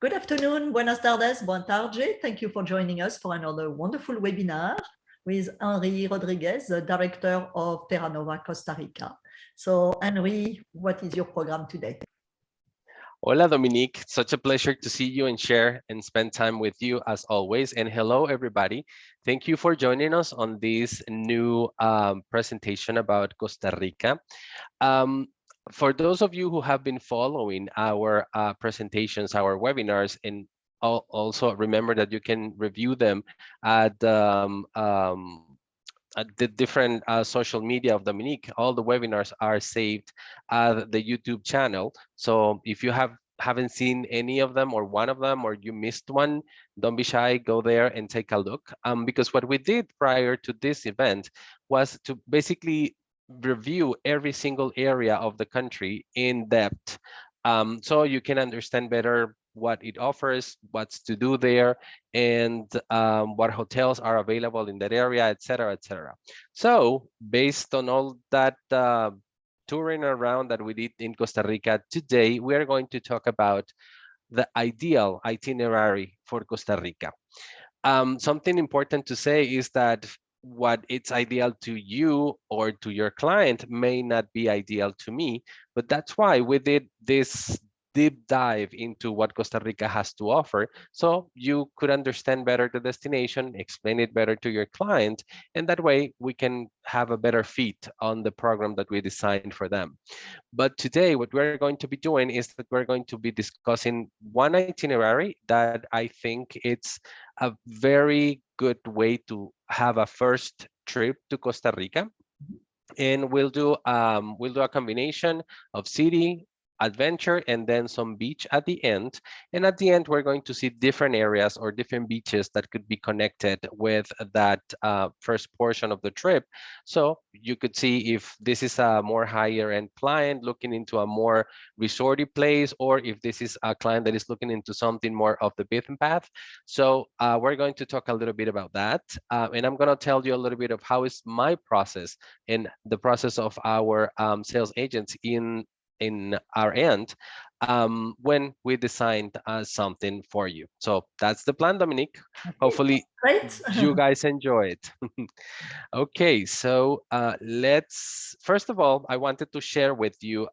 Good afternoon, buenas tardes, buon tarde. Thank you for joining us for another wonderful webinar with Henry Rodriguez, the director of Terranova, Costa Rica. So, Henry, what is your program today? Hola, Dominique. Such a pleasure to see you and share and spend time with you as always. And hello, everybody. Thank you for joining us on this new presentation about Costa Rica. Um, for those of you who have been following our presentations, our webinars, and also remember that you can review them at the different social media of Dominique. All the webinars are saved at the YouTube channel. So if you haven't seen any of them or one of them, or you missed one, don't be shy, go there and take a look. Because what we did prior to this event was to basically review every single area of the country in depth, so you can understand better what it offers, what's to do there, and what hotels are available in that area, et cetera, et cetera. So based on all that touring around that we did in Costa Rica, today we are going to talk about the ideal itinerary for Costa Rica. Something important to say is that what it's ideal to you or to your client may not be ideal to me, but that's why we did this deep dive into what Costa Rica has to offer, so you could understand better the destination, explain it better to your client, and that way we can have a better fit on the program that we designed for them. But today, what we're going to be doing is that we're going to be discussing one itinerary that I think it's a very good way to have a first trip to Costa Rica. And we'll do a combination of city, adventure, and then some beach at the end. And at the end, we're going to see different areas or different beaches that could be connected with that first portion of the trip. So you could see if this is a more higher end client looking into a more resorty place, or if this is a client that is looking into something more of the beaten path. So we're going to talk a little bit about that. And I'm going to tell you a little bit of how is my process and the process of our sales agents in our end when we designed something for you. So that's the plan, Dominique. Hopefully Great. you guys enjoy it. Okay, so let's, first of all, I wanted to share with you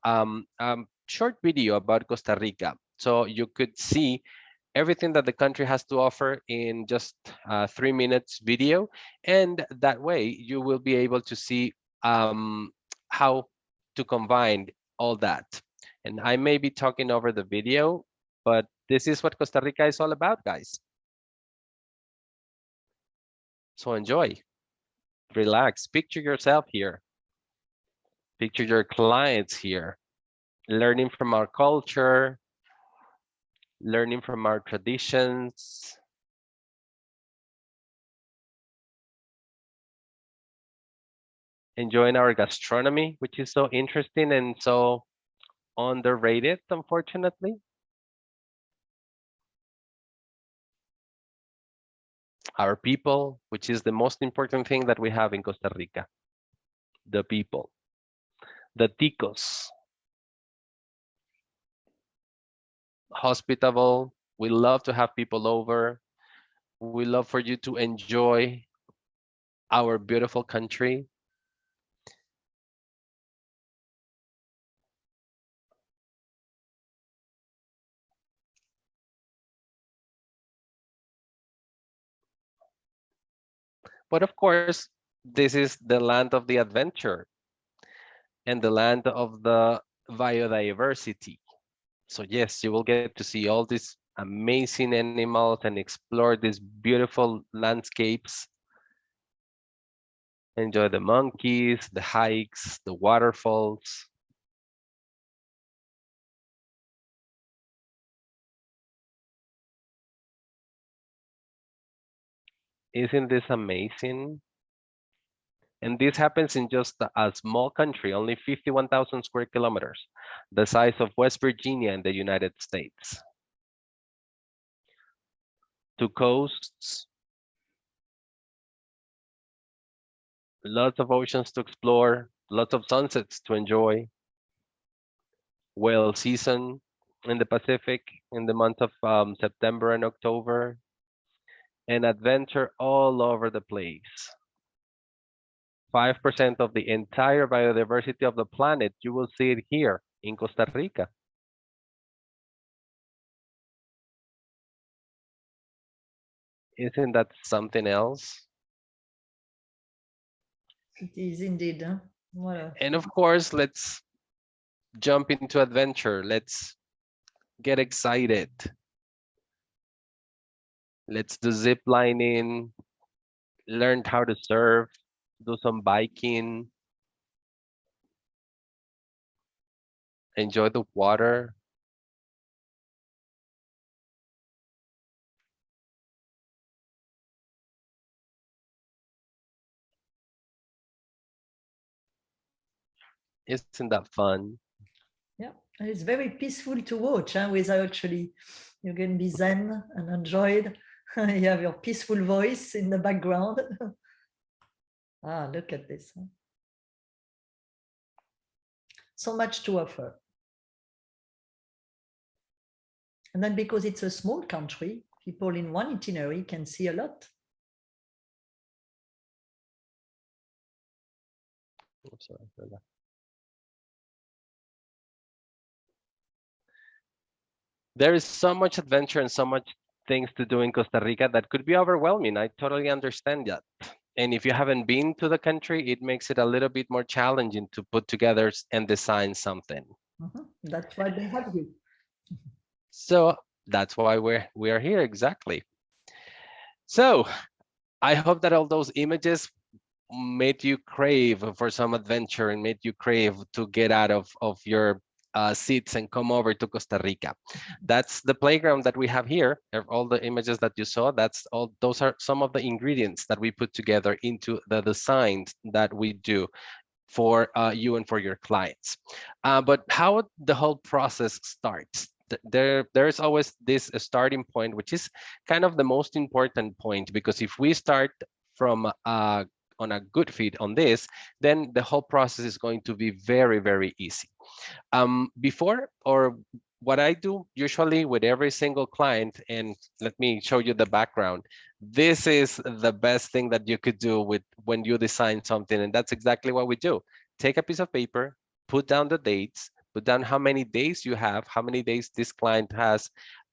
short video about Costa Rica. So you could see everything that the country has to offer in just 3 minutes video. And that way you will be able to see how to combine all that. And I may be talking over the video, but this is what Costa Rica is all about, guys. So enjoy, relax, picture yourself here, picture your clients here, learning from our culture, learning from our traditions, enjoying our gastronomy, which is so interesting and so underrated, unfortunately. Our people, which is the most important thing that we have in Costa Rica, the people, the ticos, hospitable. We love to have people over. We love for you to enjoy our beautiful country. But of course, this is the land of the adventure and the land of the biodiversity. So yes, you will get to see all these amazing animals and explore these beautiful landscapes. Enjoy the monkeys, the hikes, the waterfalls. Isn't this amazing? And this happens in just a small country, only 51,000 square kilometers, the size of West Virginia in the United States. Two coasts, lots of oceans to explore, lots of sunsets to enjoy, whale season, in the Pacific in the month of September and October, and adventure all over the place. 5% of the entire biodiversity of the planet, you will see it here in Costa Rica. Isn't that something else? It is indeed. Huh? What a And of course, let's jump into adventure. Let's get excited. Let's do zip lining, learn how to surf, do some biking, enjoy the water. Isn't that fun? Yeah, and it's very peaceful to watch, huh, without actually, you can be zen and enjoy it. You have your peaceful voice in the background. Ah, look at this. Huh? So much to offer. And then because it's a small country, people in one itinerary can see a lot. I'm sorry for that. There is so much adventure and so much things to do in Costa Rica that could be overwhelming. I totally understand that. And if you haven't been to the country, it makes it a little bit more challenging to put together and design something. That's why they have you. So that's why we are here exactly. So I hope that all those images made you crave for some adventure and made you crave to get out of your seats and come over to Costa Rica. That's the playground that we have here. All the images that you saw, that's all. Those are some of the ingredients that we put together into the designs that we do for you and for your clients. But how the whole process starts? There's always this starting point, which is kind of the most important point, because if we start from on a good feet on this, then the whole process is going to be very, very easy. Before, or what I do usually with every single client, and let me show you the background. This is the best thing that you could do with when you design something, and that's exactly what we do. Take a piece of paper, put down the dates, put down how many days you have, how many days this client has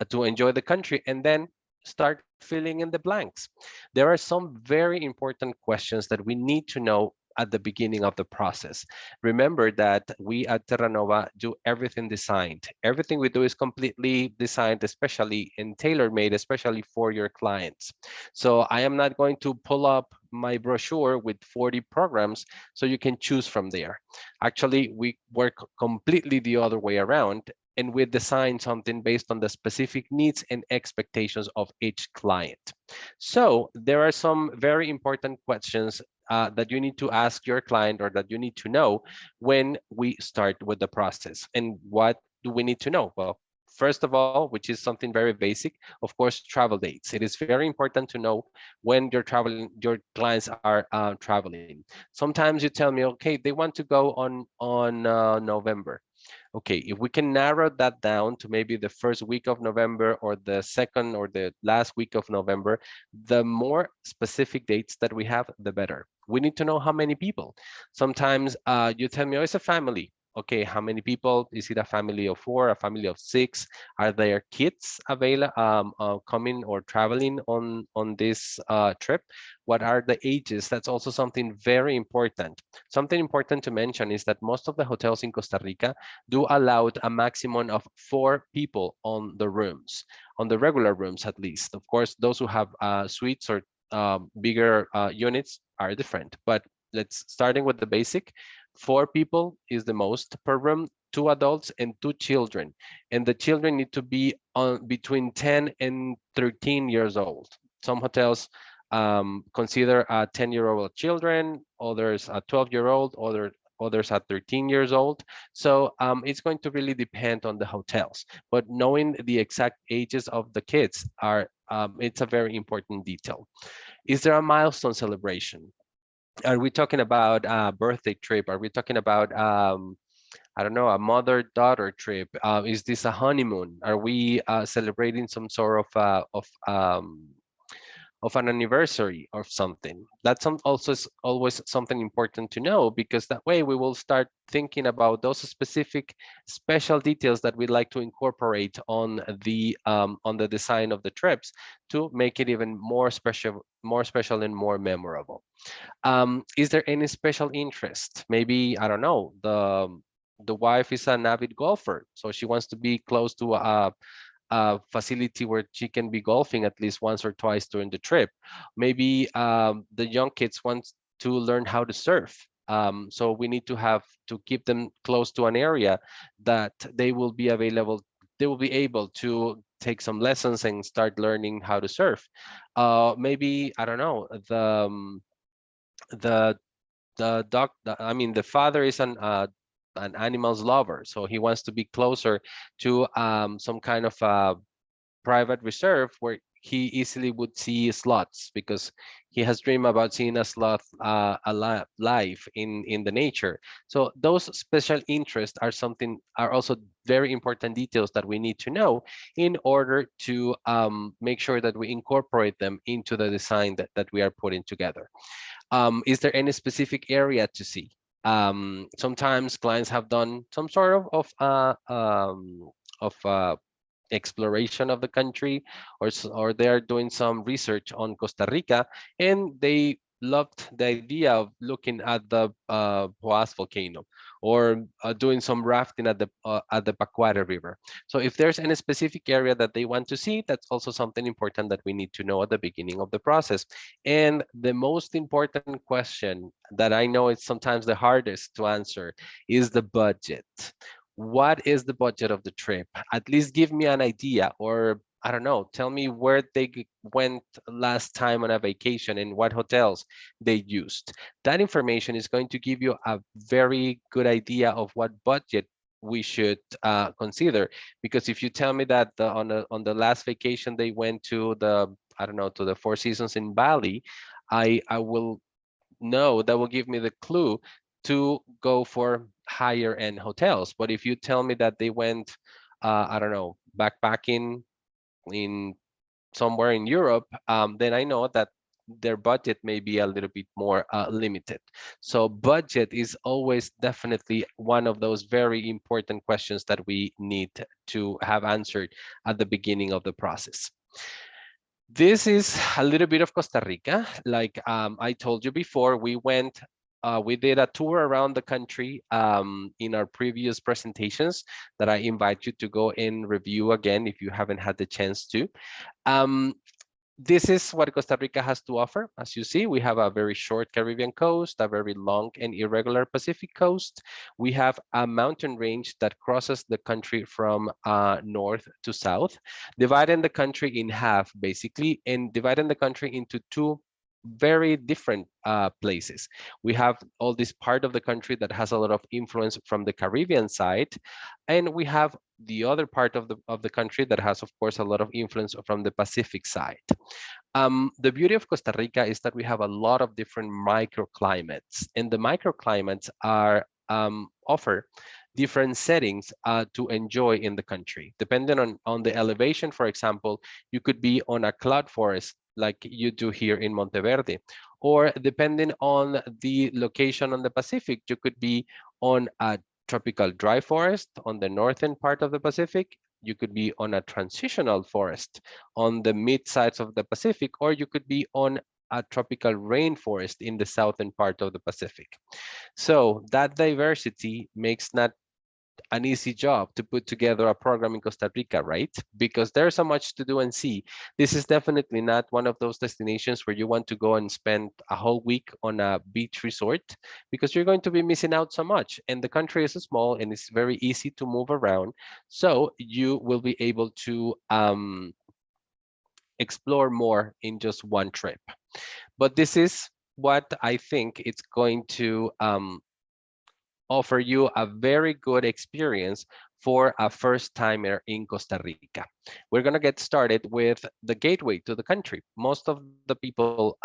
to enjoy the country, and then start filling in the blanks. There are some very important questions that we need to know at the beginning of the process. Remember that we at Terranova do everything designed. Everything we do is completely designed, especially and tailor-made, especially for your clients. So I am not going to pull up my brochure with 40 programs so you can choose from there. Actually, we work completely the other way around, and we design something based on the specific needs and expectations of each client. So there are some very important questions that you need to ask your client, or that you need to know when we start with the process. And what do we need to know? Well, first of all, which is something very basic, of course, travel dates. It is very important to know when your clients are traveling. Sometimes you tell me, okay, they want to go on November. Okay, if we can narrow that down to maybe the first week of November or the second or the last week of November, the more specific dates that we have, the better. We need to know how many people. Sometimes you tell me, oh, it's a family. Okay, how many people? Is it a family of 4, a family of 6? Are there kids available coming or traveling on this trip? What are the ages? That's also something very important. Something important to mention is that most of the hotels in Costa Rica do allow a maximum of 4 people on the rooms, on the regular rooms at least. Of course, those who have suites or bigger units are different, but let's starting with the basic. 4 people is the most per room, 2 adults and 2 children, and the children need to be on between 10 and 13 years old. Some hotels consider 10-year-old children, others a 12-year-old, others at 13 years old. So it's going to really depend on the hotels, but knowing the exact ages of the kids it's a very important detail. Is there a milestone celebration? Are we talking about a birthday trip? Are we talking about I don't know, a mother-daughter trip? Is this a honeymoon? Are we celebrating some sort of an anniversary or something? That's also always something important to know, because that way we will start thinking about those specific special details that we'd like to incorporate on the design of the trips to make it even more special and more memorable. Is there any special interest? Maybe, I don't know, the wife is an avid golfer, so she wants to be close to a facility where she can be golfing at least once or twice during the trip. Maybe the young kids want to learn how to surf. So we need to have to keep them close to an area that they will be able to take some lessons and start learning how to surf. Maybe, I don't know, the I mean, the father is an animals lover, so he wants to be closer to some kind of private reserve where he easily would see sloths, because he has dreamed about seeing a sloth live in the nature. So those special interests are also very important details that we need to know in order to make sure that we incorporate them into the design that we are putting together. Is there any specific area to see? Sometimes clients have done some sort of exploration of the country, or they are doing some research on Costa Rica, and they loved the idea of looking at the Poás volcano, or doing some rafting at the Pacuare River. So if there's any specific area that they want to see, that's also something important that we need to know at the beginning of the process. And the most important question that I know is sometimes the hardest to answer is the budget. What is the budget of the trip? At least give me an idea, or I don't know, tell me where they went last time on a vacation and what hotels they used. That information is going to give you a very good idea of what budget we should consider. Because if you tell me that on the last vacation they went to I don't know, to the Four Seasons in Bali, I will know, that will give me the clue to go for higher end hotels. But if you tell me that they went, I don't know, backpacking in somewhere in Europe, then I know that their budget may be a little bit more limited. So budget is always definitely one of those very important questions that we need to have answered at the beginning of the process. This is a little bit of Costa Rica. Like I told you before, we did a tour around the country in our previous presentations that I invite you to go and review again if you haven't had the chance to. Um, this is what Costa Rica has to offer. As you see, we have a very short Caribbean coast, a very long and irregular Pacific coast. We have a mountain range that crosses the country from north to south, dividing the country in half, basically, and dividing the country into two very different places. We have all this part of the country that has a lot of influence from the Caribbean side, and we have the other part of the country that has, of course, a lot of influence from the Pacific side. The beauty of Costa Rica is that we have a lot of different microclimates, and the microclimates are offer different settings to enjoy in the country. Depending on the elevation, for example, you could be on a cloud forest like you do here in Monteverde, or depending on the location on the Pacific, you could be on a tropical dry forest on the northern part of the Pacific. You could be on a transitional forest on the mid sides of the Pacific, or you could be on a tropical rainforest in the southern part of the Pacific. So that diversity makes not an easy job to put together a program in Costa Rica, right? Because there's so much to do and see. This is definitely not one of those destinations where you want to go and spend a whole week on a beach resort, because you're going to be missing out so much. And the country is small and it's very easy to move around. So you will be able to explore more in just one trip. But this is what I think it's going to offer you a very good experience for a first timer in Costa Rica. We're going to get started with the gateway to the country. Most of the people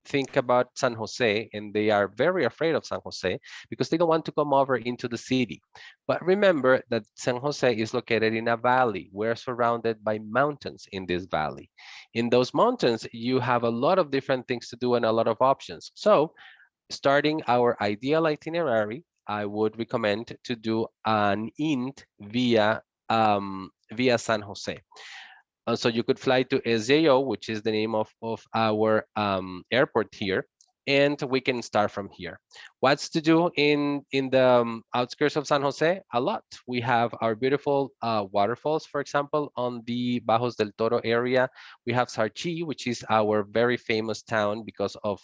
think about San Jose, and they are very afraid of San Jose because they don't want to come over into the city. But remember that San Jose is located in a valley. We're surrounded by mountains in this valley. In those mountains, you have a lot of different things to do and a lot of options. So starting our ideal itinerary, I would recommend to do an int via San Jose. So you could fly to SJO, which is the name of our airport here, and we can start from here. What's to do in the outskirts of San Jose? A lot. We have our beautiful waterfalls, for example, on the Bajos del Toro area. We have Sarchi, which is our very famous town because of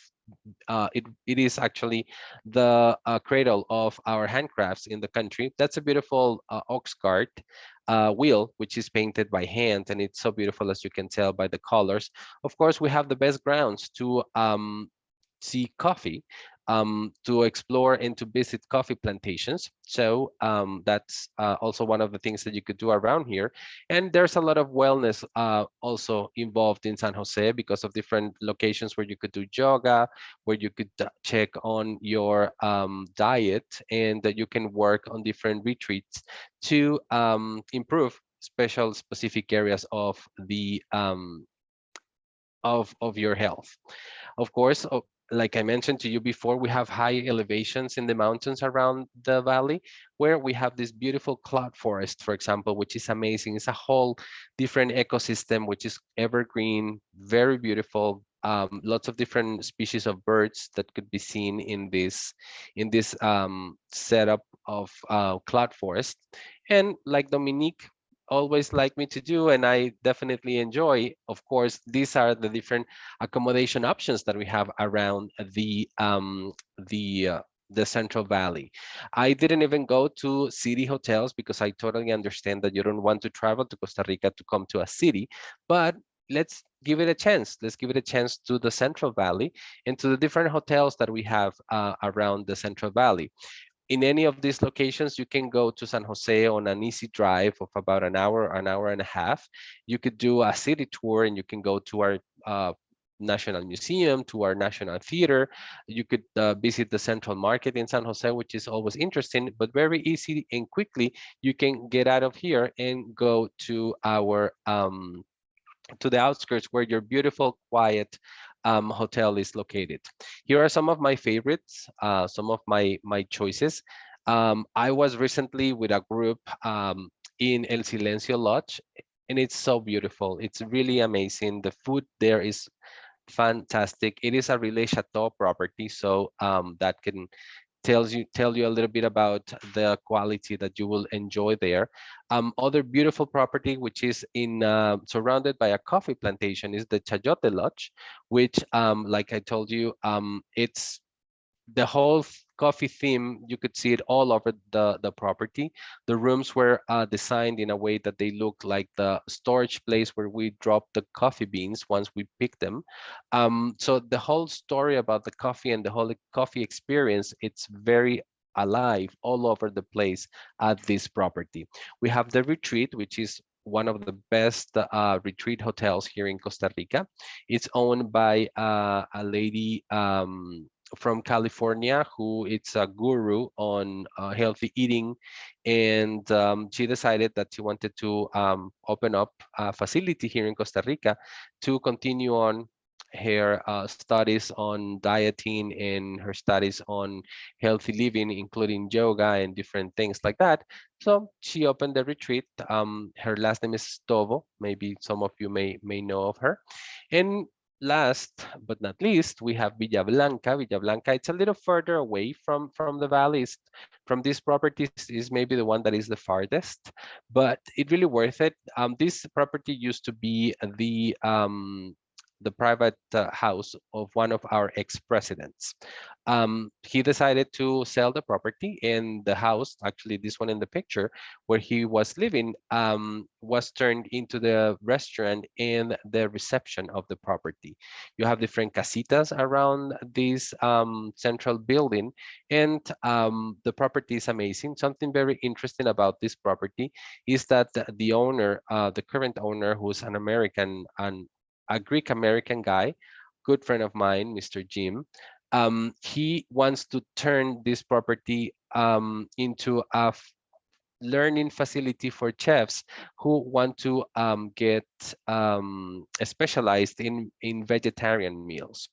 it is actually the cradle of our handcrafts in the country. That's a beautiful ox cart wheel, which is painted by hand, and it's so beautiful as you can tell by the colors. Of course, we have the best grounds to see coffee, to explore and to visit coffee plantations. So that's also one of the things that you could do around here. And there's a lot of wellness also involved in San Jose because of different locations where you could do yoga, where you could check on your diet, and that you can work on different retreats to improve specific areas of the of your health. Of course, like I mentioned to you before, we have high elevations in the mountains around the valley where we have this beautiful cloud forest, for example, which is amazing. It's a whole different ecosystem, which is evergreen, very beautiful. Lots of different species of birds that could be seen in this setup of cloud forest. And like Dominique always like me to do, and I definitely enjoy, of course, these are the different accommodation options that we have around the the Central Valley. I didn't even go to city hotels because I totally understand that you don't want to travel to Costa Rica to come to a city, but let's give it a chance. Let's give it a chance to the Central Valley and to the different hotels that we have around the Central Valley. In any of these locations, you can go to San Jose on an easy drive of about an hour and a half. You could do a city tour and you can go to our National Museum, to our National Theater. You could visit the Central Market in San Jose, which is always interesting, but very easy and quickly you can get out of here and go to the outskirts where your beautiful, quiet hotel is located. Here are some of my favorites, some of my choices. I was recently with a group in El Silencio Lodge, and it's so beautiful. It's really amazing. The food there is fantastic. It is a relais chateau property, so that can tell you a little bit about the quality that you will enjoy there. Other beautiful property which is in surrounded by a coffee plantation is the Chayote Lodge, which like I told you, it's the whole coffee theme. You could see it all over the property. The rooms were designed in a way that they look like the storage place where we drop the coffee beans once we pick them. So the whole story about the coffee and the whole coffee experience, it's very alive all over the place at this property. We have the Retreat, which is one of the best retreat hotels here in Costa Rica. It's owned by a lady from California who is a guru on healthy eating, and she decided that she wanted to open up a facility here in Costa Rica to continue on her studies on dieting and her studies on healthy living, including yoga and different things like that. So she opened the retreat. Her last name is Stovo. Maybe some of you may know of her. And last but not least, we have Villa Blanca. Villa Blanca, it's a little further away from the valleys. From these properties is maybe the one that is the farthest, but it really worth it. This property used to be the private house of one of our ex-presidents. He decided to sell the property, and the house, actually this one in the picture, where he was living, was turned into the restaurant and the reception of the property. You have different casitas around this central building, and the property is amazing. Something very interesting about this property is that the owner, the current owner, who's an American, a Greek American guy, good friend of mine, Mr. Jim, he wants to turn this property into a learning facility for chefs who want to get specialized in vegetarian meals.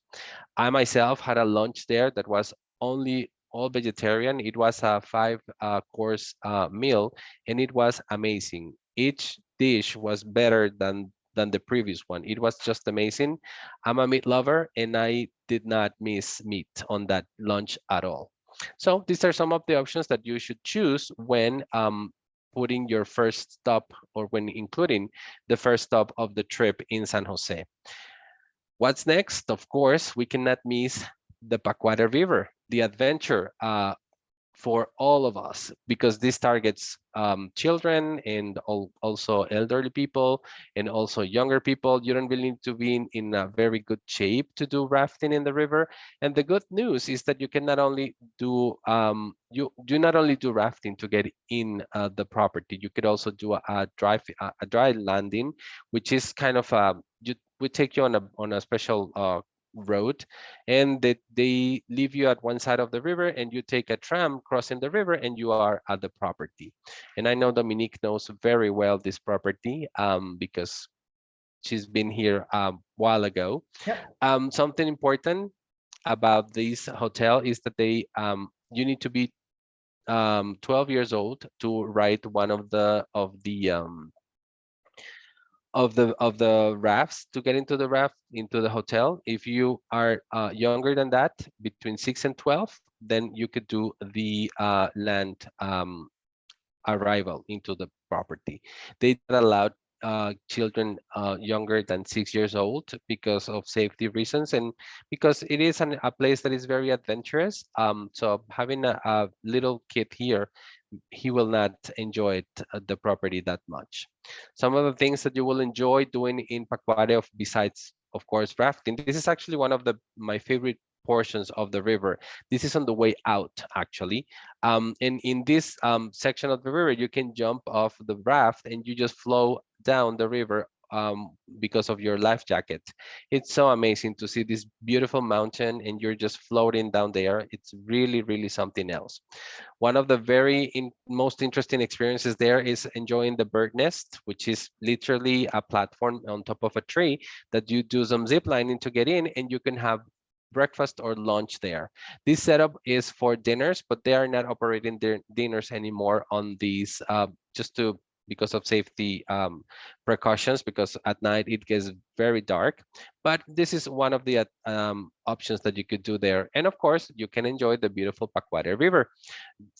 I myself had a lunch there that was only all vegetarian. It was a five course meal, and it was amazing. Each dish was better than the previous one. It was just amazing. I'm a meat lover, and I did not miss meat on that lunch at all. So these are some of the options that you should choose when putting your first stop, or when including the first stop of the trip in San Jose. What's next? Of course, we cannot miss the Pacuare River, the adventure for all of us, because this targets children and also elderly people and also younger people. You don't really need to be in a very good shape to do rafting in the river. And the good news is that you can not only do you not only do rafting to get in the property, you could also do a dry landing, which is kind of we take you on a special road, and they leave you at one side of the river, and you take a tram crossing the river, and you are at the property. And I know Dominique knows very well this property because she's been here a while ago. Yep. Something important about this hotel is that you need to be 12 years old to ride one of the rafts to get into the raft into the hotel. If you are younger than that, between 6 and 12, then you could do the land arrival into the property. They did not allow children younger than 6 years old because of safety reasons, and because it is a place that is very adventurous. So having a little kid here, he will not enjoy the property that much. Some of the things that you will enjoy doing in Pacuare, besides, of course, rafting, this is actually one of my favorite portions of the river. This is on the way out, actually. And in this section of the river, you can jump off the raft and you just flow down the river because of your life jacket. It's so amazing to see this beautiful mountain and you're just floating down there. It's really, really something else. One of the most interesting experiences there is enjoying the bird nest, which is literally a platform on top of a tree that you do some zip lining to get in, and you can have breakfast or lunch there. This setup is for dinners, but they are not operating their dinners anymore on these just to because of safety precautions, because at night it gets very dark. But this is one of the options that you could do there. And of course, you can enjoy the beautiful Pacuare River.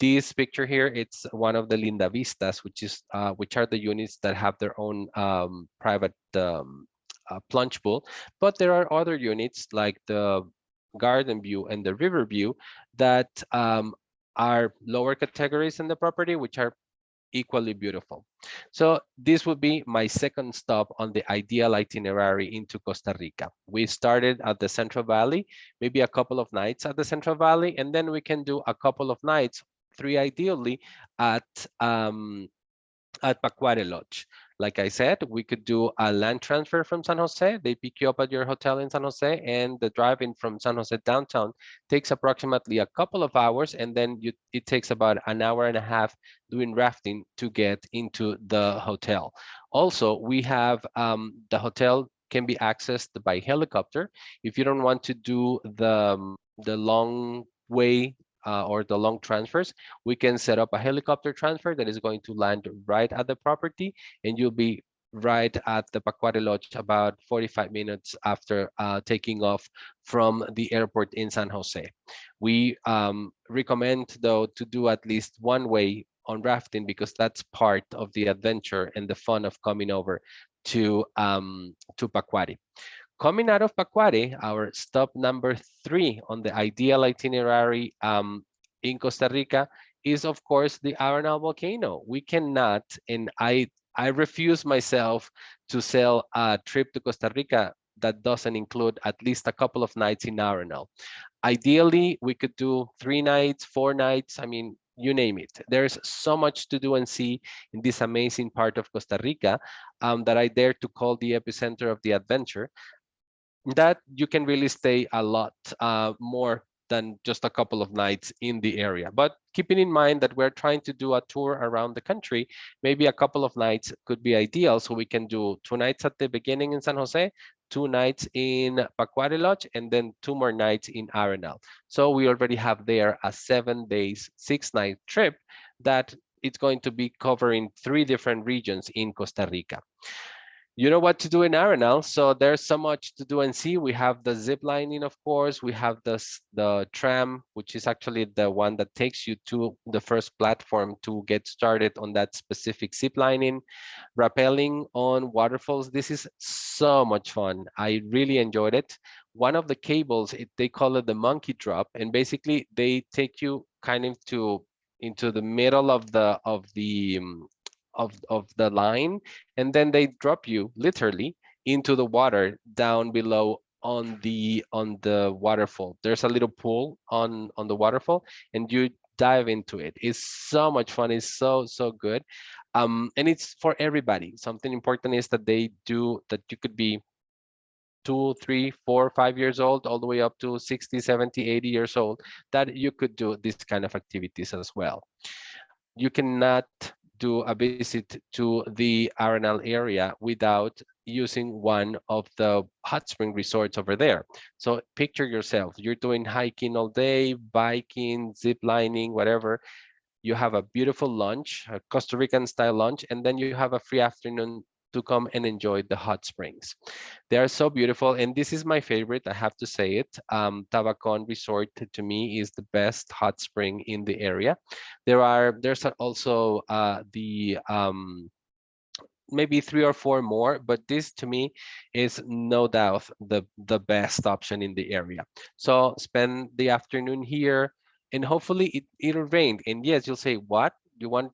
This picture here, it's one of the Linda Vistas, which are the units that have their own private plunge pool. But there are other units like the Garden View and the River View that are lower categories in the property, which are equally beautiful. So this would be my second stop on the ideal itinerary into Costa Rica. We started at the Central Valley, maybe a couple of nights at the Central Valley, and then we can do a couple of nights, three ideally, at um, at Pacuare Lodge. Like I said, we could do a land transfer from San Jose. They pick you up at your hotel in San Jose, and the drive-in from San Jose downtown takes approximately a couple of hours, and then it takes about an hour and a half doing rafting to get into the hotel. Also, we have the hotel can be accessed by helicopter. If you don't want to do the long way or the long transfers, we can set up a helicopter transfer that is going to land right at the property, and you'll be right at the Pacuare Lodge about 45 minutes after taking off from the airport in San Jose. We recommend, though, to do at least one way on rafting, because that's part of the adventure and the fun of coming over to Pacuare. Coming out of Pacuare, our stop number 3 on the ideal itinerary in Costa Rica is, of course, the Arenal volcano. We cannot, and I refuse myself to sell a trip to Costa Rica that doesn't include at least a couple of nights in Arenal. Ideally, we could do 3 nights, 4 nights. I mean, you name it. There's so much to do and see in this amazing part of Costa Rica that I dare to call the epicenter of the adventure. that you can really stay a lot more than just a couple of nights in the area. But keeping in mind that we're trying to do a tour around the country, maybe a couple of nights could be ideal. So we can do 2 nights at the beginning in San Jose, 2 nights in Pacuare Lodge, and then 2 more nights in Arenal. So we already have there a 7 days, 6 night trip that it's going to be covering 3 different regions in Costa Rica. You know what to do in Arenal. So there's so much to do and see. We have the zip lining, of course. We have the tram, which is actually the one that takes you to the first platform to get started on that specific zip lining. Rappelling on waterfalls. This is so much fun. I really enjoyed it. One of the cables, they call it the monkey drop, and basically they take you kind of to into the middle of the line, and then they drop you literally into the water down below on the waterfall. There's a little pool on the waterfall, and you dive into it. It's so much fun. It's so good. And it's for everybody. Something important is that they do that you could be 2, 3, 4, 5 years old, all the way up to 60, 70, 80 years old, that you could do this kind of activities as well. You cannot do a visit to the Arenal area without using one of the hot spring resorts over there. So picture yourself, you're doing hiking all day, biking, zip lining, whatever. You have a beautiful lunch, a Costa Rican style lunch, and then you have a free afternoon to come and enjoy the hot springs. They are so beautiful, and this is my favorite, I have to say it. Tabacon Resort to me is the best hot spring in the area. There's also the maybe 3 or 4 more, but this to me is no doubt the best option in the area. So spend the afternoon here, and hopefully it'll rain. And yes, you'll say, what, you want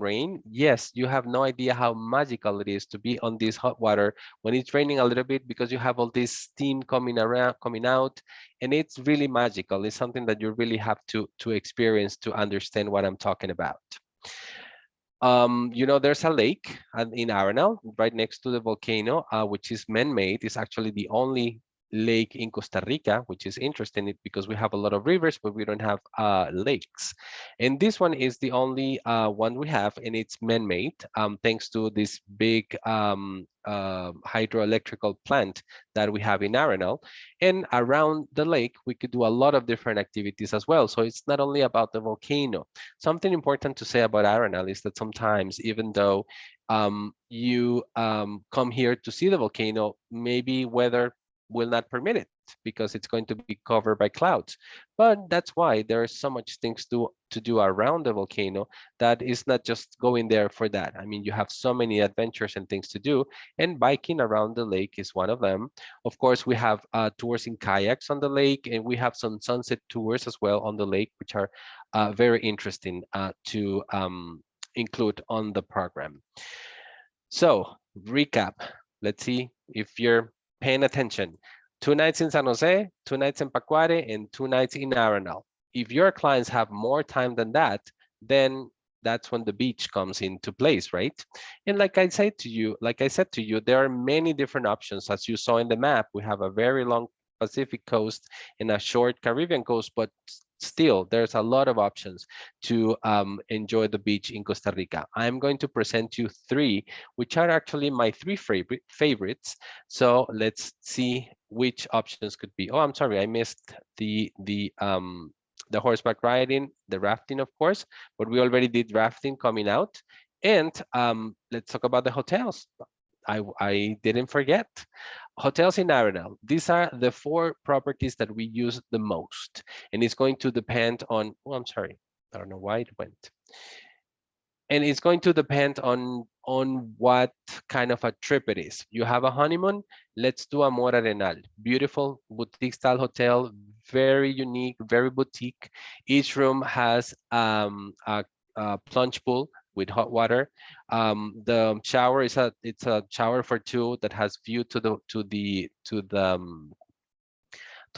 rain? Yes, you have no idea how magical it is to be on this hot water when it's raining a little bit, because you have all this steam coming out, and it's really magical. It's something that you really have to experience to understand what I'm talking about. There's a lake in Arenal, right next to the volcano, which is man-made. It's actually the only lake in Costa Rica, which is interesting because we have a lot of rivers, but we don't have lakes. And this one is the only one we have, and it's man-made, thanks to this big hydroelectrical plant that we have in Arenal. And around the lake, we could do a lot of different activities as well. So it's not only about the volcano. Something important to say about Arenal is that sometimes, even though you come here to see the volcano, maybe weather will not permit it because it's going to be covered by clouds. But that's why there are so much things to do around the volcano that is not just going there for that. I mean, you have so many adventures and things to do, and biking around the lake is one of them. Of course, we have tours in kayaks on the lake, and we have some sunset tours as well on the lake, which are very interesting to include on the program. So, recap. Let's see if you're paying attention. 2 nights in San Jose, 2 nights in Pacuare, and 2 nights in Arenal. If your clients have more time than that, then that's when the beach comes into place, right? And like I said to you, there are many different options. As you saw in the map, we have a very long Pacific coast and a short Caribbean coast, but still there's a lot of options to enjoy the beach in Costa Rica. I'm going to present you 3, which are actually my 3 favorites. So let's see which options could be. Oh, I'm sorry, I missed the horseback riding, the rafting, of course, but we already did rafting coming out. And let's talk about the hotels. I didn't forget. Hotels in Arenal. These are the 4 properties that we use the most. And it's going to depend on, oh, I'm sorry. I don't know why it went. And it's going to depend on what kind of a trip it is. You have a honeymoon, let's do Amor Arenal. Beautiful boutique style hotel, very unique, very boutique. Each room has a plunge pool with hot water. The shower is a shower for 2 that has view to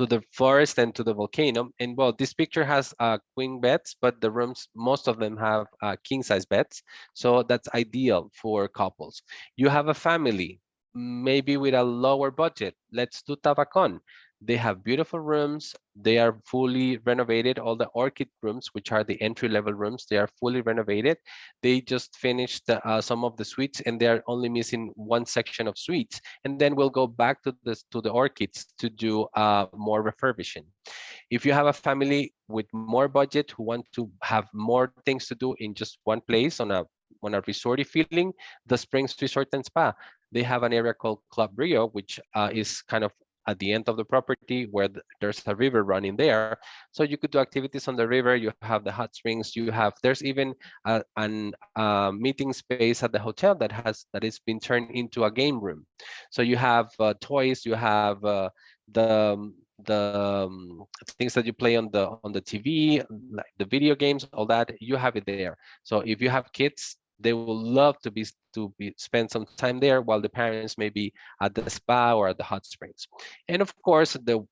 the forest and to the volcano. And well, this picture has queen beds, but the rooms, most of them have king size beds. So that's ideal for couples. You have a family. maybe with a lower budget, let's do Tabacon. They have beautiful rooms. They are fully renovated. All the orchid rooms, which are the entry level rooms, they are fully renovated. They just finished some of the suites, and they are only missing one section of suites. And then we'll go back to the orchids to do more refurbishing. If you have a family with more budget who want to have more things to do in just one place on a resorty feeling, the Springs Resort and Spa. They have an area called Club Rio, which is kind of at the end of the property where there's a river running there. So you could do activities on the river. You have the hot springs. There's even an meeting space at the hotel that is been turned into a game room. So you have toys. You have the things that you play on the TV, like the video games, all that. You have it there. So if you have kids, they will love to spend some time there while the parents may be at the spa or at the hot springs. And of course, the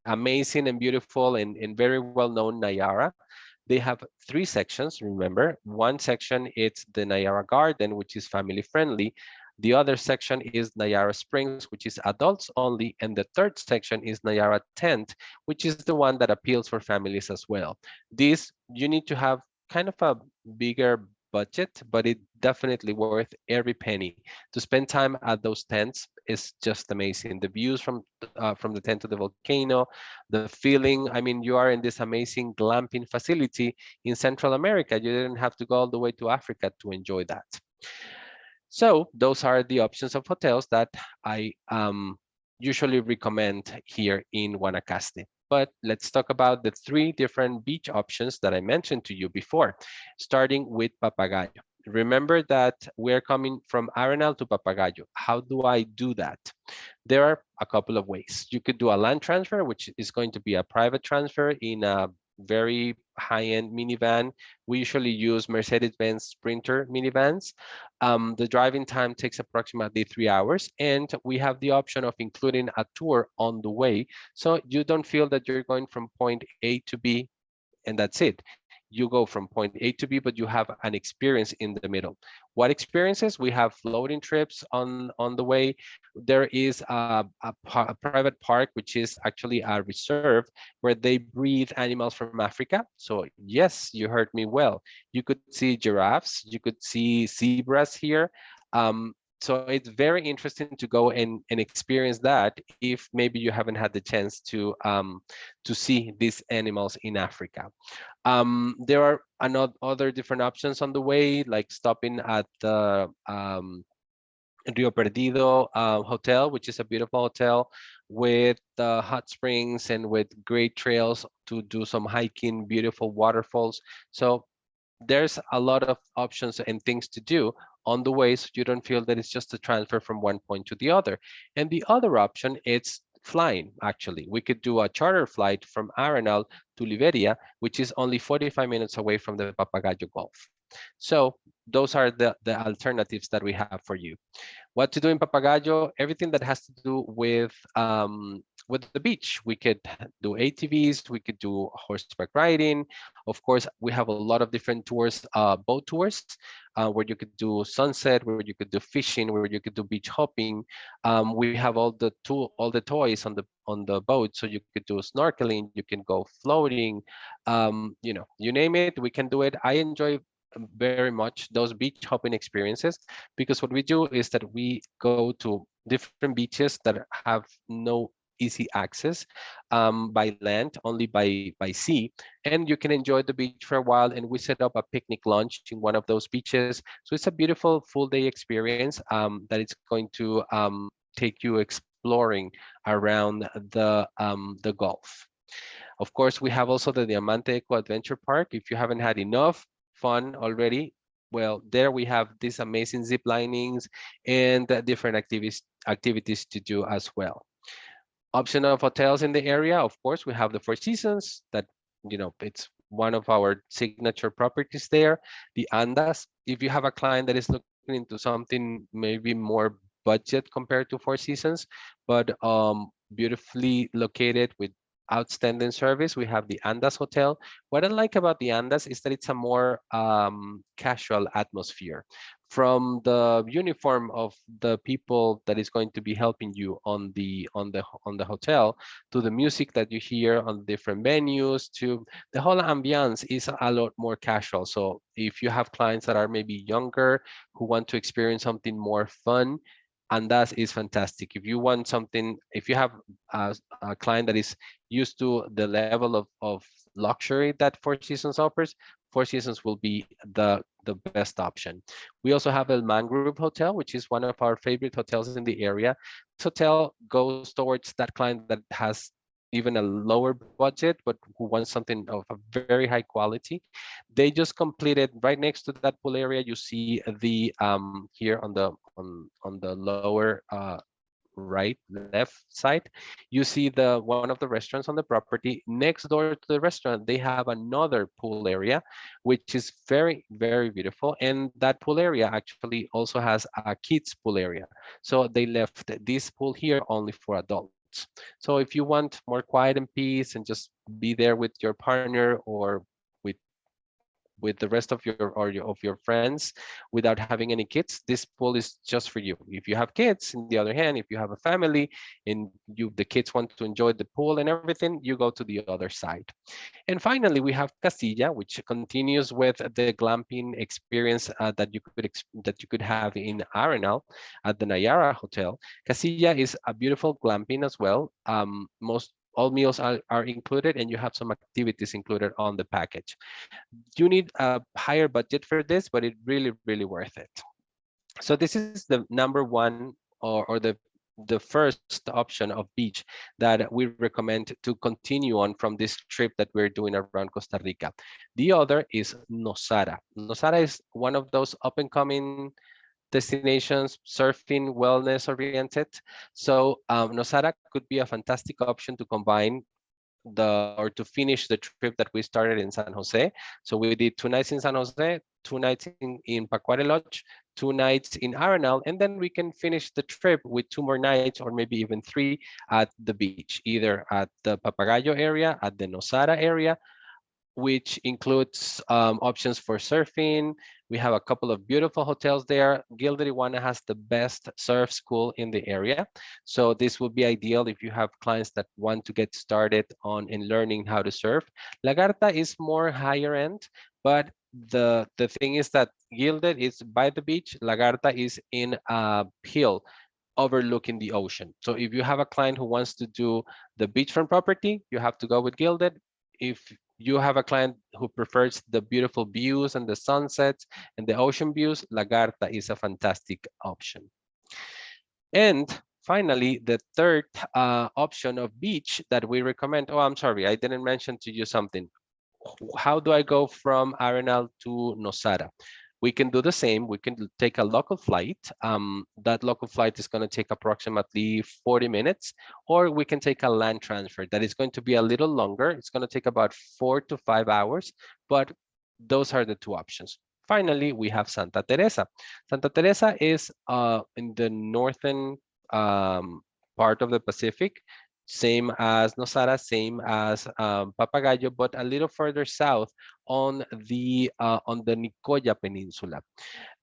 amazing and beautiful and very well known Nayara. They have three sections. Remember, one section it's the Nayara Garden, which is family friendly. The other section is Nayara Springs, which is adults only, and the third section is Nayara Tent, which is the one that appeals for families as well. This you need to have kind of a bigger budget, but it definitely worth every penny. To spend time at those tents is just amazing. The views from the tent to the volcano, the feeling. I mean, you are in this amazing glamping facility in Central America. You didn't have to go all the way to Africa to enjoy that. So those are the options of hotels that I usually recommend here in Guanacaste. But let's talk about the three different beach options that I mentioned to you before, starting with Papagayo. Remember that we're coming from Arenal to Papagayo. How do I do that? There are a couple of ways. You could do a land transfer, which is going to be a private transfer in a very high-end minivan. We usually use Mercedes-Benz Sprinter minivans. The driving time takes approximately 3 hours, and we have the option of including a tour on the way, so you don't feel that you're going from point A to B and that's it. You go from point A to B, but you have an experience in the middle. What experiences? We have floating trips on the way. There is a private park, which is actually a reserve where they breed animals from Africa. So yes, you heard me well. You could see giraffes, you could see zebras here. So it's very interesting to go and experience that if maybe you haven't had the chance to see these animals in Africa. There are other different options on the way, like stopping at the Rio Perdido hotel, which is a beautiful hotel with hot springs and with great trails to do some hiking, beautiful waterfalls. So there's a lot of options and things to do on the way, so you don't feel that it's just a transfer from one point to the other. And the other option is flying. Actually, we could do a charter flight from Arenal to Liberia, which is only 45 minutes away from the Papagayo Gulf. So those are the alternatives that we have for you. What to do in Papagayo? Everything that has to do with the beach. We could do ATVs, we could do horseback riding. Of course, we have a lot of different tours, boat tours, where you could do sunset, where you could do fishing, where you could do beach hopping. We have all the toys on the boat, so you could do snorkeling, you can go floating, you name it, we can do it. I enjoy very much those beach hopping experiences because what we do is that we go to different beaches that have no easy access by land, only by sea, and you can enjoy the beach for a while. And we set up a picnic lunch in one of those beaches, so it's a beautiful full day experience that it's going to take you exploring around the Gulf. Of course, we have also the Diamante Eco Adventure Park. If you haven't had enough fun already, well, there we have these amazing zip linings and different activities to do as well. Option of hotels in the area, of course, we have the Four Seasons that, it's one of our signature properties there. The Andas, if you have a client that is looking into something maybe more budget compared to Four Seasons, but beautifully located with outstanding service, we have the Andas Hotel. What I like about the Andas is that it's a more casual atmosphere. from the uniform of the people that is going to be helping you on the hotel, to the music that you hear on different venues, to the whole ambiance is a lot more casual. So if you have clients that are maybe younger who want to experience something more fun, and that is fantastic. If you want something, if you have a client that is used to the level of luxury that Four Seasons offers, Four Seasons will be the best option. We also have El Mangrove Hotel, which is one of our favorite hotels in the area. This hotel goes towards that client that has even a lower budget, but who wants something of a very high quality. They just completed right next to that pool area. You see the here on the lower right left side, you see the one of the restaurants on the property. Next door to the restaurant, they have another pool area, which is very beautiful, and that pool area actually also has a kids pool area. So they left this pool here only for adults. So if you want more quiet and peace and just be there with your partner, or with the rest of your friends without having any kids, this pool is just for you. If you have kids, on the other hand, if you have a family and the kids want to enjoy the pool and everything, you go to the other side. And finally, we have Casilla, which continues with the glamping experience that you could have in Arenal at the Nayara Hotel. Casilla is a beautiful glamping as well. Most all meals are included, and you have some activities included on the package. You need a higher budget for this, but it really worth it. So this is the number one, or the first option of beach that we recommend to continue on from this trip that we're doing around Costa Rica. The other is Nosara. Nosara is one of those up and coming destinations, surfing, wellness oriented. So Nosara could be a fantastic option to combine or to finish the trip that we started in San Jose. So we did 2 nights in San Jose, 2 nights in Pacuare Lodge, 2 nights in Arenal, and then we can finish the trip with 2 more nights or maybe even 3 at the beach, either at the Papagayo area, at the Nosara area, which includes options for surfing. We have a couple of beautiful hotels there. Gilded Iguana has the best surf school in the area. So this will be ideal if you have clients that want to get started on in learning how to surf. Lagarta is more higher end, but the thing is that Gilded is by the beach, Lagarta is in a hill overlooking the ocean. So if you have a client who wants to do the beachfront property, you have to go with Gilded. If you have a client who prefers the beautiful views and the sunsets and the ocean views, Lagarta is a fantastic option. And finally, the third option of beach that we recommend, oh, I'm sorry, I didn't mention to you something. How do I go from Arenal to Nosara? We can do the same. We can take a local flight. That local flight is going to take approximately 40 minutes, or we can take a land transfer that is going to be a little longer. It's going to take about 4 to 5 hours, but those are the two options. Finally, we have Santa Teresa. Santa Teresa is in the northern part of the Pacific, same as Nosara, same as Papagayo, but a little further south on the Nicoya Peninsula.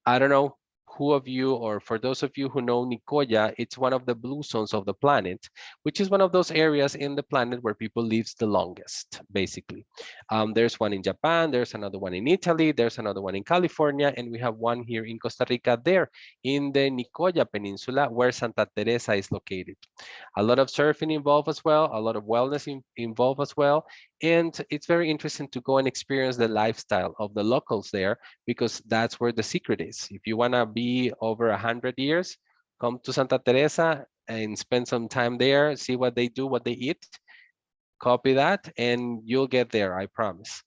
I don't know who of you, or for those of you who know Nicoya, it's one of the blue zones of the planet, which is one of those areas in the planet where people live the longest, basically. There's one in Japan, there's another one in Italy, there's another one in California, and we have one here in Costa Rica there in the Nicoya Peninsula where Santa Teresa is located. A lot of surfing involved as well, a lot of wellness involved as well, and it's very interesting to go and experience the lifestyle of the locals there, because that's where the secret is. If you want to be over 100 years, come to Santa Teresa and spend some time there, see what they do, what they eat, copy that, and you'll get there, I promise.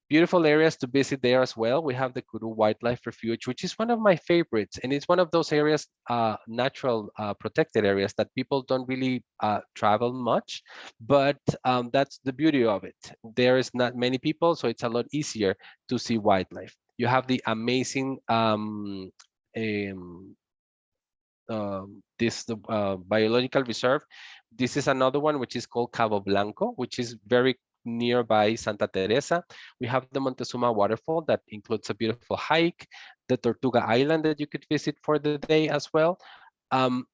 Beautiful areas to visit there as well. We have the Kuru Wildlife Refuge, which is one of my favorites. And it's one of those areas, natural protected areas that people don't really travel much, but that's the beauty of it. There is not many people, so it's a lot easier to see wildlife. You have the amazing um, biological reserve. This is another one which is called Cabo Blanco, which is very nearby Santa Teresa. We have the Montezuma waterfall that includes a beautiful hike. the Tortuga Island that you could visit for the day as well. Um,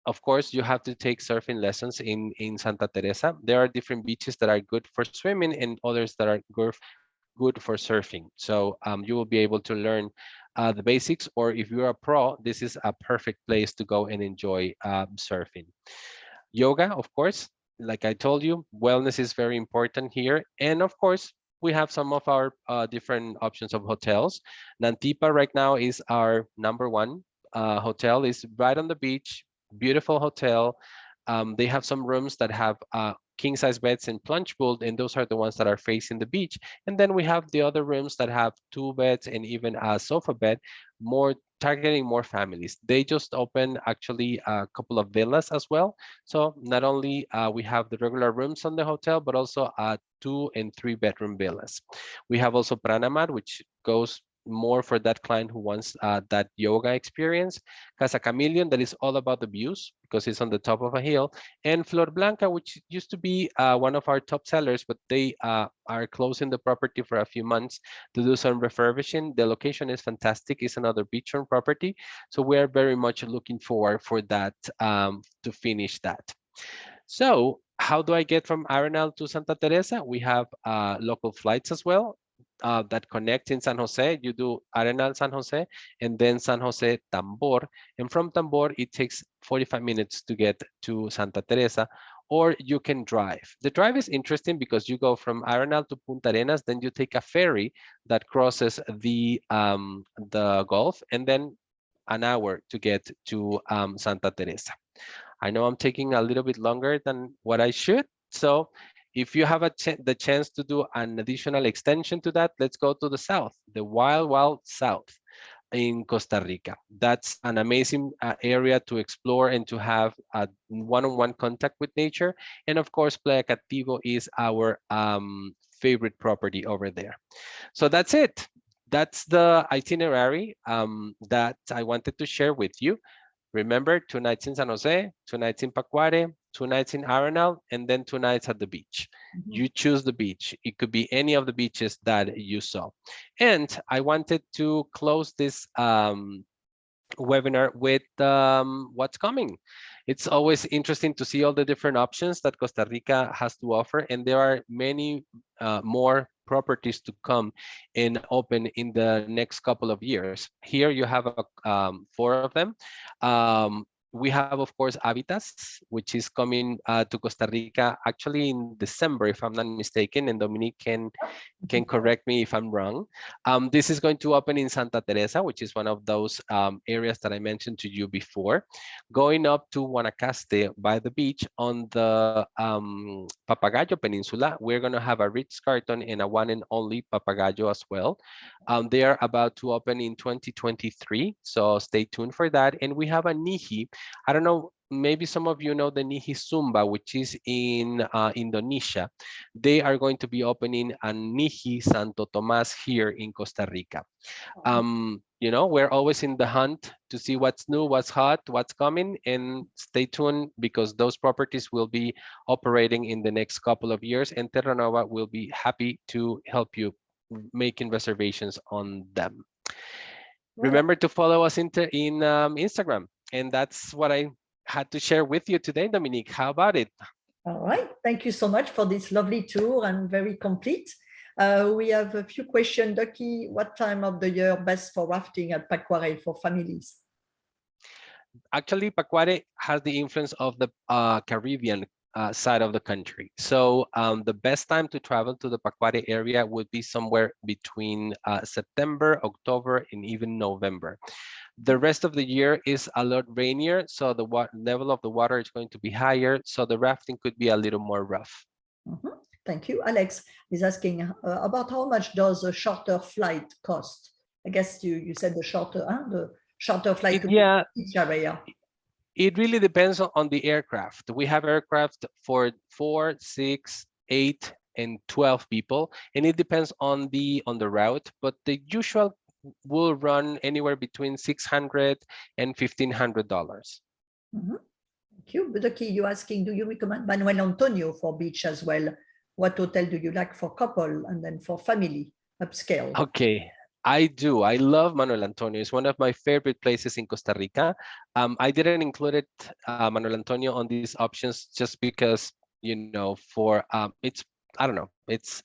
of course, you have to take surfing lessons in Santa Teresa. There are different beaches that are good for swimming and others that are good for surfing. So you will be able to learn the basics, or if you're a pro, this is a perfect place to go and enjoy surfing. Yoga, of course, like I told you, wellness is very important here. And of course, we have some of our different options of hotels. Nantipa right now is our number one hotel, is right on the beach, beautiful hotel. They have some rooms that have king size beds and plunge pool, and those are the ones that are facing the beach. And then we have the other rooms that have two beds and even a sofa bed, more targeting more families. They just opened actually a couple of villas as well. So not only we have the regular rooms on the hotel, but also 2 and 3 bedroom villas. We have also Pranamar, which goes more for that client who wants that yoga experience. Casa Chameleon, that is all about the views because it's on the top of a hill. And Flor Blanca, which used to be one of our top sellers, but they are closing the property for a few months to do some refurbishing. The location is fantastic. It's another beachfront property. So we're very much looking forward for that to finish that. So how do I get from Arenal to Santa Teresa? We have local flights as well that connect in San Jose. You do Arenal, San Jose, and then San Jose, Tambor. And from Tambor, it takes 45 minutes to get to Santa Teresa, or you can drive. The drive is interesting because you go from Arenal to Punta Arenas, then you take a ferry that crosses the Gulf, and then an hour to get to Santa Teresa. I know I'm taking a little bit longer than what I should. So if you have the chance to do an additional extension to that, let's go to the south, the wild, wild south in Costa Rica. That's an amazing area to explore and to have a one-on-one contact with nature. And of course, Playa Cativo is our favorite property over there. So that's it. That's the itinerary that I wanted to share with you. Remember, 2 nights in San Jose, 2 nights in Pacuare, 2 nights in Arenal, and then 2 nights at the beach. You choose the beach. It could be any of the beaches that you saw. And I wanted to close this webinar with what's coming. It's always interesting to see all the different options that Costa Rica has to offer, and there are many more properties to come and open in the next couple of years. Here you have 4 of them. We have, of course, Habitas, which is coming to Costa Rica actually in December, if I'm not mistaken, and Dominique can correct me if I'm wrong. This is going to open in Santa Teresa, which is one of those areas that I mentioned to you before. Going up to Guanacaste by the beach on the Papagayo Peninsula, we're going to have a Ritz-Carlton and a one and only Papagayo as well. They are about to open in 2023, so stay tuned for that. And we have a Nihi. I don't know, maybe some of you know the Nihi Sumba, which is in Indonesia. They are going to be opening a Nihi Santo Tomas here in Costa Rica. We're always in the hunt to see what's new, what's hot, what's coming, and stay tuned because those properties will be operating in the next couple of years, and Terranova will be happy to help you making reservations on them. Remember to follow us in Instagram. And that's what I had to share with you today, Dominique. How about it? All right. Thank you so much for this lovely tour and very complete. We have a few questions. Ducky, what time of the year best for rafting at Pacuare for families? Actually, Pacuare has the influence of the Caribbean side of the country. So the best time to travel to the Pacuare area would be somewhere between September, October, and even November. The rest of the year is a lot rainier, so the level of the water is going to be higher, so the rafting could be a little more rough. Thank you. Alex is asking about how much does a shorter flight cost? I guess you said the shorter flight to each area. It really depends on the aircraft. We have aircraft for 4, 6, 8, and 12 people, and it depends on the route, but the usual will run anywhere between $600 and $1,500. Thank you. Budaki, you're asking, do you recommend Manuel Antonio for beach as well? What hotel do you like for couple and then for family upscale? Okay. I do. I love Manuel Antonio. It's one of my favorite places in Costa Rica. I didn't include it, Manuel Antonio, on these options just because, you know, for it's, I don't know, it's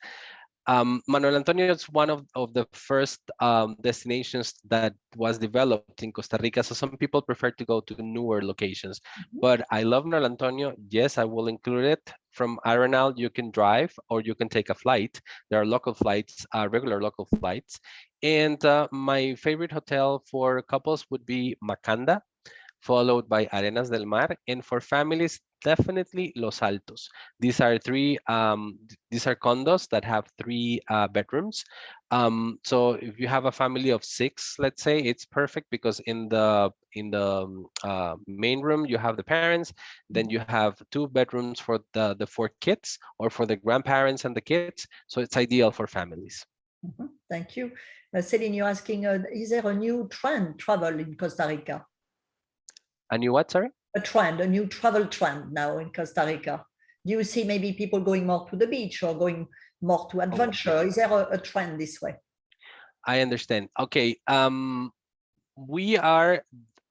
Manuel Antonio is one of the first destinations that was developed in Costa Rica. So some people prefer to go to newer locations. Mhm, But I love Manuel Antonio. Yes, I will include it. From Arenal, you can drive or you can take a flight. There are local flights, regular local flights. And my favorite hotel for couples would be Macanda, followed by Arenas del Mar, and for families, definitely Los Altos. These are these are condos that have three bedrooms. So if you have a family of six, let's say, it's perfect because in the main room you have the parents, then you mhm, have two bedrooms for the four kids or for the grandparents and the kids. So it's ideal for families. mhm. Thank you. Celine, you're asking, is there a new trend travel in Costa Rica? And you what, sorry? A trend, a new travel trend now in Costa Rica? Do you see maybe people going more to the beach or going more to Oh, adventure? Is there a trend this way? I understand. Okay. We are,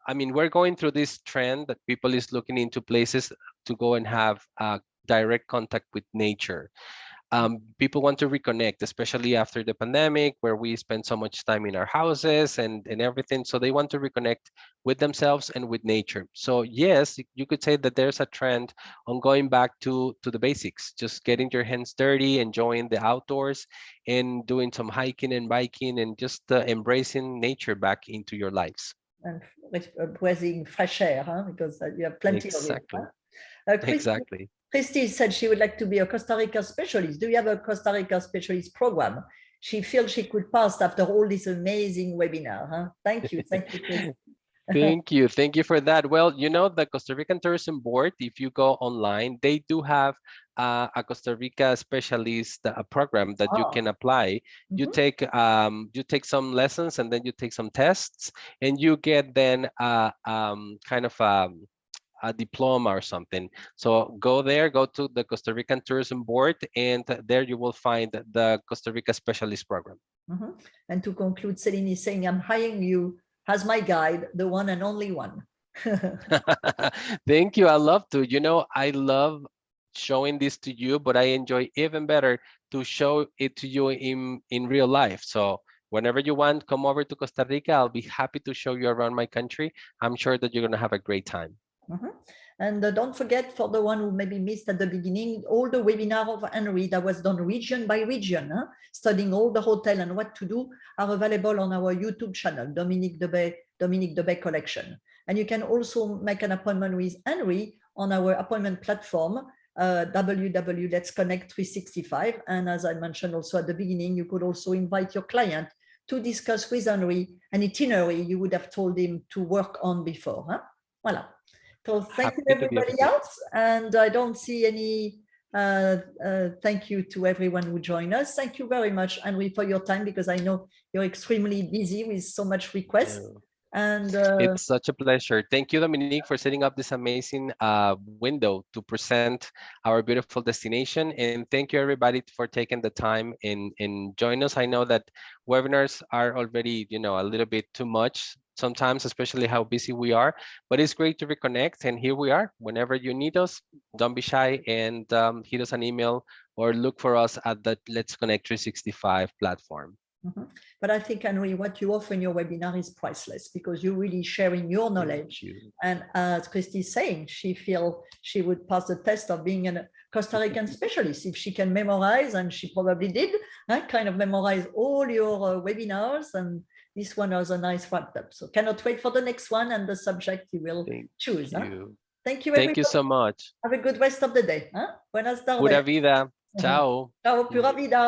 I mean, we're going through this trend that people is looking into places to go and have direct contact with nature. People want to reconnect, especially after the pandemic, where we spend so much time in our houses and everything. So they want to reconnect with themselves and with nature. So yes, you could say that there's a trend on going back to the basics, just getting your hands dirty, enjoying the outdoors, and doing some hiking and biking, and just embracing nature back into your lives. And breathing fresh air, huh? Because you have plenty of it. Exactly. Huh? Exactly. Christy said she would like to be a Costa Rica specialist. Do you have a Costa Rica specialist program? She feels she could pass after all this amazing webinar. Huh? Thank you, Christy. Thank you. Thank you for that. Well, you know, the Costa Rican Tourism Board, if you go online, they do have a Costa Rica specialist program that you Oh, can apply. mhm. You take some lessons and then you take some tests and you get then kind of a diploma or something. So go there, go to the Costa Rican Tourism Board, and there you will find the Costa Rica Specialist Program. Mhm. And to conclude, Celine is saying, I'm hiring you as my guide, the one and only one. Thank you. I love to. You know, I love showing this to you, but I enjoy even better to show it to you in real life. So whenever you want, come over to Costa Rica. I'll be happy to show you around my country. I'm sure that you're gonna have a great time. Mhm. And don't forget, for the one who maybe missed at the beginning, all the webinar of Henry that was done region by region, huh? Studying all the hotel and what to do, are available on our YouTube channel, Dominique Debay Collection. And you can also make an appointment with Henry on our appointment platform, www Let's Connect 365. And as I mentioned also at the beginning, you could also invite your client to discuss with Henry an itinerary you would have told him to work on before. Huh? Voilà. So thank you, Happy to be of everybody assistance. else. And I don't see any thank you to everyone who joined us. Thank you very much, Henry, for your time, because I know you're extremely busy with so much requests. Yeah. And It's such a pleasure. Thank you, Dominique, for setting up this amazing window to present our beautiful destination. And thank you, everybody, for taking the time and join us. I know that webinars are already, you know, a little bit too much sometimes, especially how busy we are. But it's great to reconnect. And here we are. Whenever you need us, don't be shy and hit us an email or look for us at the Let's Connect 365 platform. mhm. But I think, Henry, what you offer in your webinar is priceless, because you're really sharing your Thank knowledge. you. And as Christy is saying, she feels she would pass the test of being a Costa Rican specialist if she can memorize, and she probably did, kind of memorize all your webinars. And this one was a nice wrap up. So cannot wait for the next one and the subject you will Thank choose. Huh? you. Thank you, Thank you everybody. so much. Have a good rest of the day. Huh? Buenas tardes. Pura vida. Ciao. Ciao, pura vida.